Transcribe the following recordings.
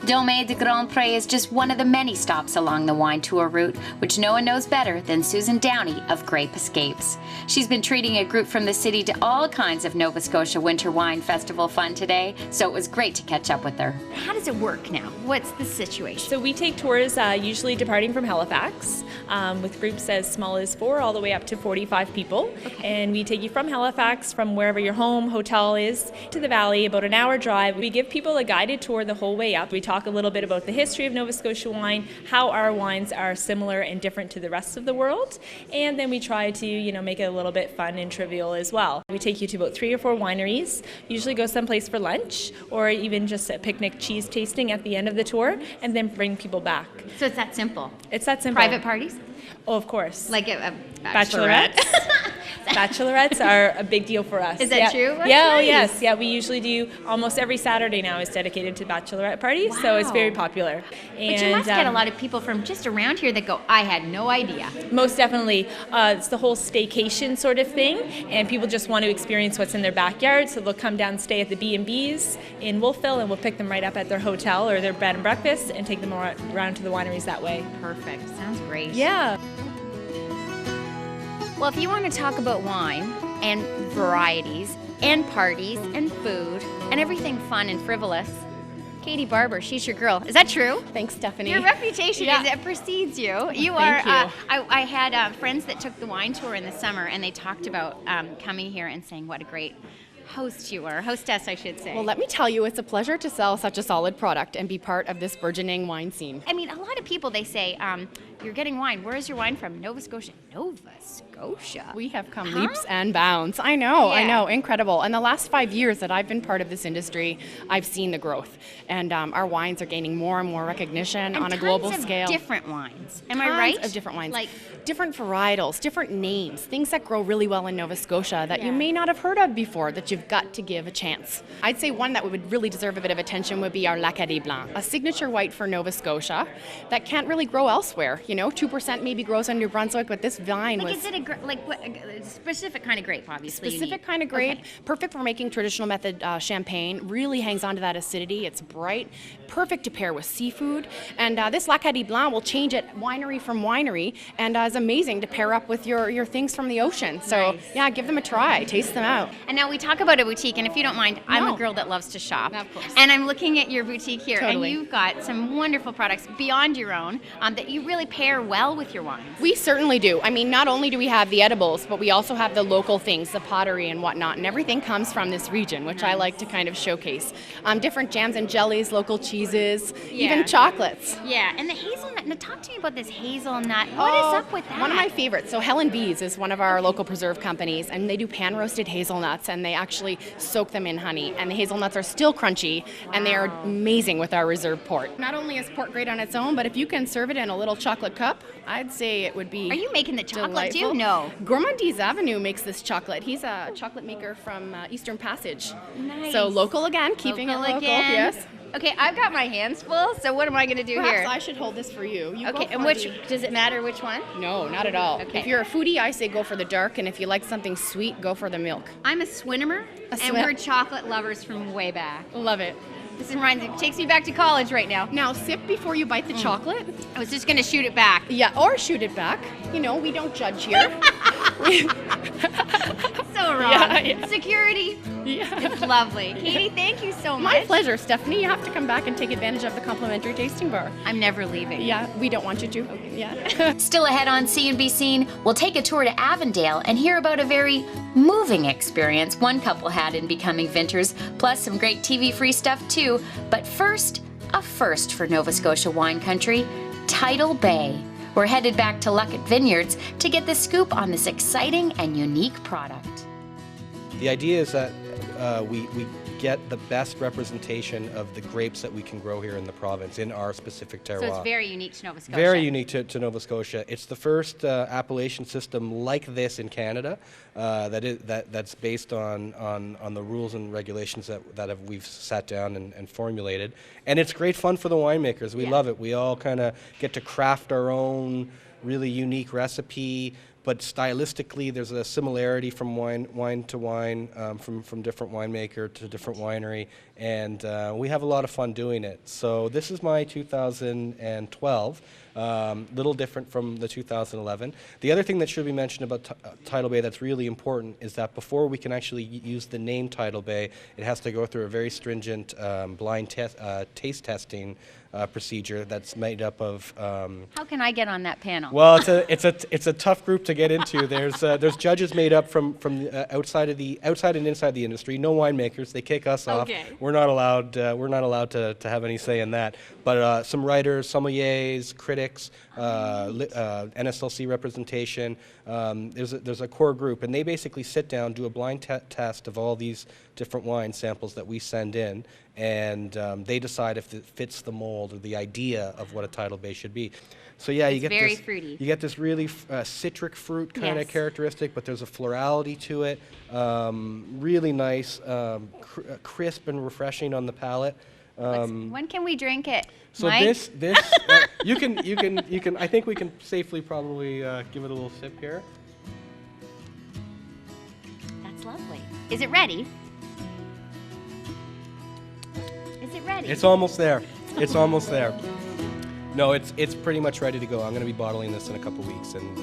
Domaine de Grand Pré is just one of the many stops along the wine tour route, which no one knows better than Susan Downey of Grape Escapes. She's been treating a group from the city to all kinds of Nova Scotia Winter Wine Festival fun today, so it was great to catch up with her. How does it work now? What's the situation? So we take tours usually departing from Halifax with groups as small as 4 all the way up to 45 people. Okay. And we take you from Halifax, from wherever your home hotel is, to the valley, about an hour drive. We give people a guided tour the whole way up. We talk a little bit about the history of Nova Scotia wine, how our wines are similar and different to the rest of the world, and then we try to make it a little bit fun and trivial as well. We take you to about 3 or 4 wineries, usually go someplace for lunch or even just a picnic cheese tasting at the end of the tour, and then bring people back. So it's that simple? It's that simple. Private parties? Oh, of course. Like a Bachelorettes. Bachelorettes are a big deal for us. Is that true? That's Yeah, nice. Oh yes. Yeah, we usually do almost every Saturday now is dedicated to bachelorette parties, so it's very popular. But you must get a lot of people from just around here that go, I had no idea. Most definitely. It's the whole staycation sort of thing, and people just want to experience what's in their backyard, so they'll come down and stay at the B&Bs in Wolfville, and we'll pick them right up at their hotel or their bed and breakfast and take them around to the wineries that way. Perfect. Sounds great. Yeah. Well, if you want to talk about wine and varieties and parties and food and everything fun and frivolous, Katie Barber, she's your girl. Is that true? Thanks, Stephanie. Your reputation it precedes you. You are. Thank you. I had friends that took the wine tour in the summer, and they talked about coming here and saying what a great host you are, hostess, I should say. Well, let me tell you, it's a pleasure to sell such a solid product and be part of this burgeoning wine scene. I mean, a lot of people, they say, you're getting wine. Where is your wine from? Nova Scotia. Nova Scotia? We have come leaps and bounds. I know, incredible. And the last 5 years that I've been part of this industry, I've seen the growth. And our wines are gaining more and more recognition on a global scale. Different wines. Am I right? Tons of different wines. Like different varietals, different names, things that grow really well in Nova Scotia that you may not have heard of before that you've got to give a chance. I'd say one that would really deserve a bit of attention would be our L'Acadie Blanc, a signature white for Nova Scotia that can't really grow elsewhere. 2% maybe grows on New Brunswick, but this vine was... Is it a specific kind of grape, obviously? Specific kind of grape, perfect for making traditional method champagne, really hangs on to that acidity. It's bright, perfect to pair with seafood. And this L'Acadie Blanc will change it winery from winery, and is amazing to pair up with your things from the ocean. So yeah, give them a try, taste them out. And now we talk about a boutique, and if you don't mind, I'm a girl that loves to shop. Of course. And I'm looking at your boutique here, Totally. and you've got some wonderful products beyond your own that you really pair well with your wines. We certainly do. I mean, not only do we have the edibles, but we also have the local things, the pottery and whatnot, and everything comes from this region, which I like to kind of showcase. Different jams and jellies, local cheeses, even chocolates. Yeah, and the hazelnut. Now talk to me about this hazelnut. What is up with that? One of my favorites. So Helen B's is one of our local preserve companies, and they do pan-roasted hazelnuts, and they actually soak them in honey, and the hazelnuts are still crunchy, and they are amazing with our reserve port. Not only is port great on its own, but if you can serve it in a little chocolate cup, I'd say it would be Are you making the chocolate delightful. too? No. Gourmandise Avenue makes this chocolate. He's a chocolate maker from Eastern Passage. Nice. So local again, keeping it local. Again. Yes. Okay, I've got my hands full, so what am I going to do Perhaps here? I should hold this for you. You Okay, go and for which, the- does it matter which one? No, not at all. Okay. If you're a foodie, I say go for the dark, and if you like something sweet, go for the milk. I'm a Swinnemer, and we're chocolate lovers from way back. Love it. This takes me back to college right now. Now sip before you bite the chocolate. I was just going to shoot it back. Yeah, or shoot it back. We don't judge here. So wrong. Yeah. Security. Yeah. It's lovely. Katie, thank you so much. My pleasure, Stephanie. You have to come back and take advantage of the complimentary tasting bar. I'm never leaving. Yeah, we don't want you to. Okay. Yeah. Still ahead on See and Be Seen, we'll take a tour to Avondale and hear about a very moving experience one couple had in becoming vintners, plus some great TV-free stuff too. But first, a first for Nova Scotia wine country, Tidal Bay. We're headed back to Luckett Vineyards to get the scoop on this exciting and unique product. The idea is that we get the best representation of the grapes that we can grow here in the province in our specific terroir. So it's very unique to Nova Scotia. Very unique to Nova Scotia. It's the first appellation system like this in Canada that's based on the rules and regulations that we've sat down and formulated. And it's great fun for the winemakers. We love it. We all kind of get to craft our own really unique recipe, but stylistically there's a similarity from wine to wine, from different winemaker to different winery, and we have a lot of fun doing it. So this is my 2012, little different from the 2011. The other thing that should be mentioned about Tidal Bay that's really important is that before we can actually use the name Tidal Bay, it has to go through a very stringent blind taste testing procedure that's made up of. How can I get on that panel? Well, it's a tough group to get into. There's judges made up from outside and inside the industry. No winemakers. They kick us off. Okay. We're not allowed to have any say in that. But some writers, sommeliers, critics, NSLC representation. There's a core group, and they basically sit down, do a blind test of all these different wine samples that we send in, and they decide if it fits the mold or the idea of what a Tidal Bay should be. So yeah, you get very this, fruity. You get this really citric fruit kind of Yes. characteristic, but there's a florality to it. Really nice, crisp and refreshing on the palate. When can we drink it, So Mike? this you can. I think we can safely probably give it a little sip here. That's lovely. Is it ready? Is it ready? It's almost there. It's almost there. No, it's pretty much ready to go. I'm going to be bottling this in a couple weeks and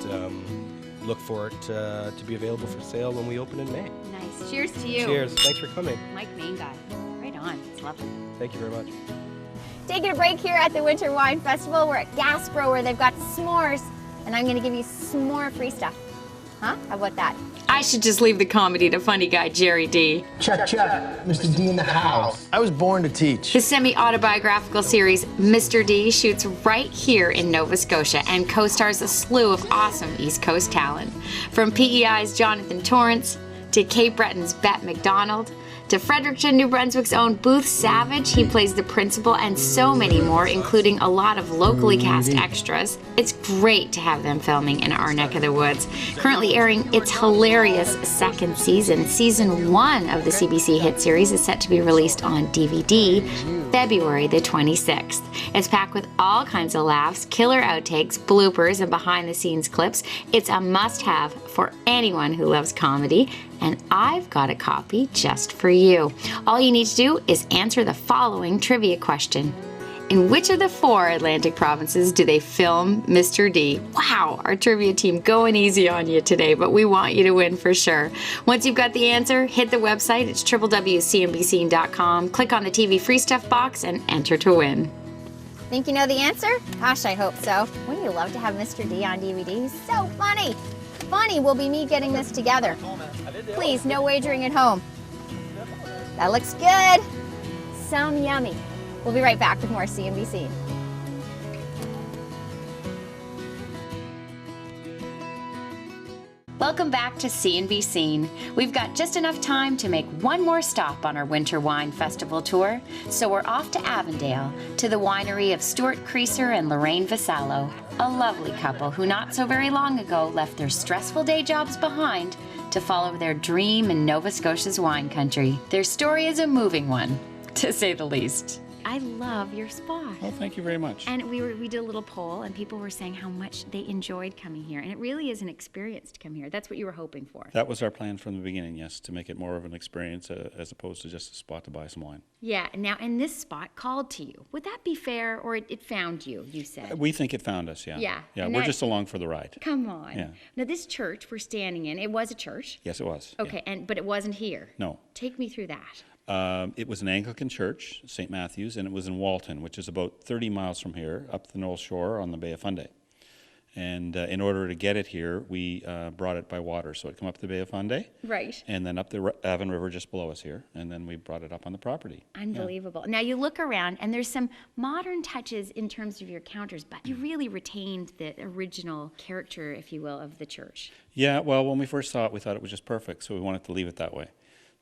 look for it to be available for sale when we open in May. Nice. Cheers to you. Cheers. Thanks for coming. Mike, main guy. Right on. It's lovely. Thank you very much. Taking a break here at the Winter Wine Festival. We're at Gaspro where they've got s'mores, and I'm going to give you s'more free stuff. Huh? How about that? I should just leave the comedy to funny guy Jerry D. Check, Mr. D in the house. I was born to teach. The semi-autobiographical series Mr. D shoots right here in Nova Scotia and co-stars a slew of awesome East Coast talent. From PEI's Jonathan Torrance to Cape Breton's Bette McDonald to Fredericton, New Brunswick's own Booth Savage, he plays the principal, and so many more, including a lot of locally cast extras. It's great to have them filming in our neck of the woods. Currently airing its hilarious second season. Season 1 of the CBC hit series is set to be released on DVD February the 26th. It's packed with all kinds of laughs, killer outtakes, bloopers, and behind-the-scenes clips. It's a must-have for anyone who loves comedy, and I've got a copy just for you. All you need to do is answer the following trivia question. In which of the 4 Atlantic provinces do they film Mr. D? Wow, our trivia team going easy on you today, but we want you to win for sure. Once you've got the answer, hit the website. It's www.cnbc.com. Click on the TV free stuff box and enter to win. Think you know the answer? Gosh, I hope so. Wouldn't you love to have Mr. D on DVD? He's so funny. Funny will be me getting this together. Please, no wagering at home. That looks good. Some yummy. We'll be right back with more CNBC. Welcome back to CNBC. We've got just enough time to make one more stop on our Winter Wine Festival tour, so we're off to Avondale, to the winery of Stuart Creaser and Lorraine Vasallo, a lovely couple who not so very long ago left their stressful day jobs behind to follow their dream in Nova Scotia's wine country. Their story is a moving one, to say the least. I love your spot. Well, thank you very much. And we did a little poll, and people were saying how much they enjoyed coming here. And it really is an experience to come here. That's what you were hoping for. That was our plan from the beginning, yes, to make it more of an experience as opposed to just a spot to buy some wine. Yeah, now, and this spot called to you. Would that be fair, or it found you, you said? We think it found us, yeah. Yeah, Yeah, and we're that- just along for the ride. Come on. Yeah. Now, this church we're standing in, it was a church? Yes, it was. Okay, but it wasn't here? No. Take me through that. It was an Anglican church, St. Matthew's, and it was in Walton, which is about 30 miles from here, up the North Shore on the Bay of Fundy. And in order to get it here, we brought it by water. So it come up the Bay of Fundy, Right. and then up the Avon River just below us here, and then we brought it up on the property. Unbelievable. Now you look around and there's some modern touches in terms of your counters, but you really retained the original character, if you will, of the church. Yeah, well, when we first saw it, we thought it was just perfect, so we wanted to leave it that way.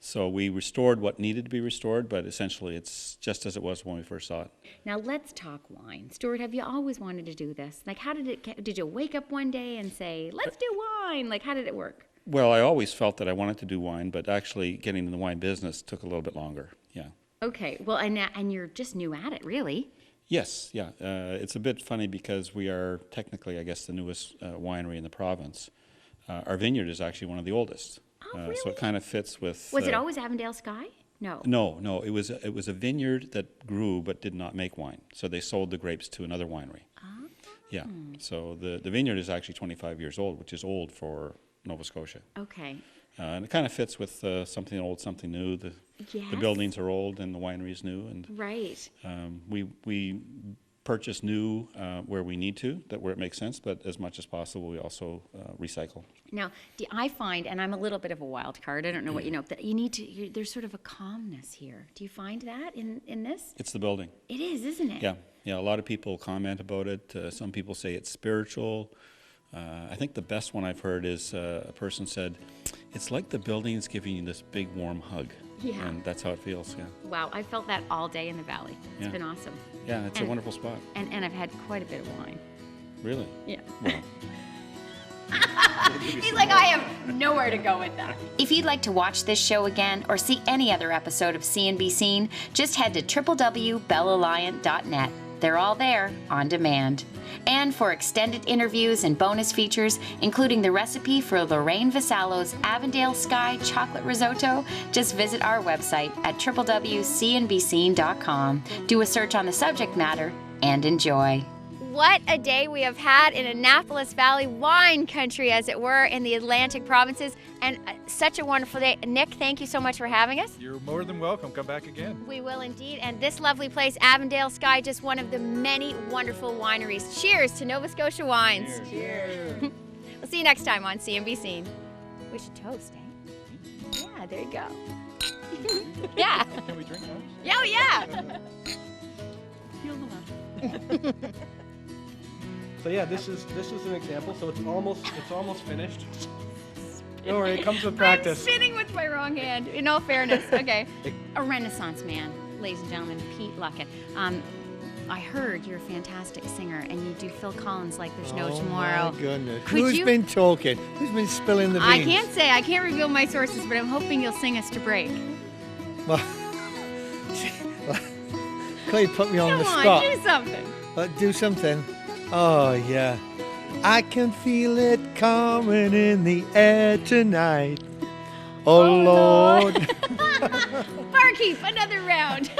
So we restored what needed to be restored, but essentially it's just as it was when we first saw it. Now let's talk wine. Stuart, have you always wanted to do this? Like, how did you wake up one day and say, let's do wine? Like, how did it work? Well, I always felt that I wanted to do wine, but actually getting in the wine business took a little bit longer, yeah. Okay, well, and you're just new at it, really. Yes, yeah. It's a bit funny because we are technically, I guess, the newest winery in the province. our vineyard is actually one of the oldest. Oh, really? So it kind of fits with. Was it always Avondale Sky? No. No. It was a vineyard that grew but did not make wine. So they sold the grapes to another winery. Oh. Yeah. So the vineyard is actually 25 years old, which is old for Nova Scotia. Okay. And it kind of fits with something old, something new. The buildings are old and the winery is new. And Right. we purchase new where we need to, where it makes sense, but as much as possible, we also recycle. Now, I find, and I'm a little bit of a wild card, I don't know what you know, that you need to, there's sort of a calmness here. Do you find that in this? It's the building. It is, isn't it? Yeah. A lot of people comment about it. Some people say it's spiritual. I think the best one I've heard is a person said, it's like the building's giving you this big warm hug. Yeah. And that's how it feels, yeah. Wow, I felt that all day in the valley. It's been awesome. Yeah, it's a wonderful spot. And I've had quite a bit of wine. Really? Yeah. Well. He's like, I have nowhere to go with that. If you'd like to watch this show again or see any other episode of See and Be Seen, just head to www.bellalliant.net. They're all there on demand. And for extended interviews and bonus features, including the recipe for Lorraine Vassallo's Avondale Sky Chocolate Risotto, just visit our website at www.cnbseen.com. Do a search on the subject matter and enjoy. What a day we have had in Annapolis Valley, wine country as it were, in the Atlantic provinces, and such a wonderful day. Nick, thank you so much for having us. You're more than welcome. Come back again. We will indeed. And this lovely place, Avondale Sky, just one of the many wonderful wineries. Cheers to Nova Scotia wines. Cheers. We'll see you next time on CNB Scene. We should toast, eh? Yeah, there you go. Yeah. Can we drink now? Yeah, oh, yeah. Feel the love. So yeah, this is an example. So it's almost finished. Don't worry, it comes with practice. I'm spinning with my wrong hand, in all fairness. Okay. A Renaissance man, ladies and gentlemen, Pete Luckett. I heard you're a fantastic singer, and you do Phil Collins like there's no tomorrow. Oh my goodness. Could Who's you- been talking? Who's been spilling the beans? I can't reveal my sources, but I'm hoping you'll sing us to break. Well, Clay put me on Come the on, spot. do something. Do something. Oh, yeah. I can feel it coming in the air tonight. Oh, Lord. Barkeep, another round.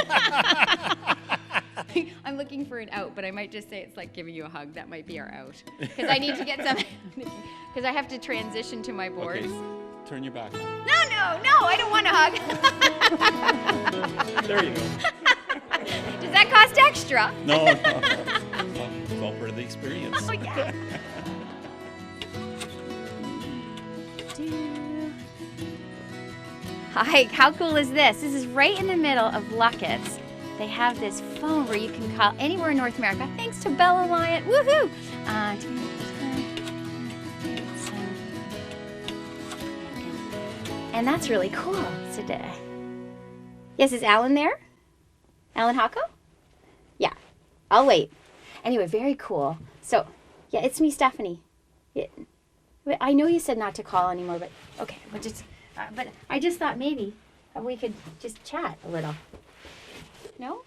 I'm looking for an out, but I might just say it's like giving you a hug. That might be our out. Because I need to get something. Because I have to transition to my boards. Okay, turn your back on. No, I don't want a hug. There you go. Does that cost extra? No. It's all part of the experience. Oh, yeah. Hi, how cool is this? This is right in the middle of Luckett's. They have this phone where you can call anywhere in North America, thanks to Bell Alliant. Woohoo! And that's really cool today. Yes, is Alan there? Alan Hocko? Yeah, I'll wait. Anyway, very cool. So, yeah, it's me, Stephanie. Yeah. I know you said not to call anymore, but okay, but I just thought maybe we could just chat a little. No?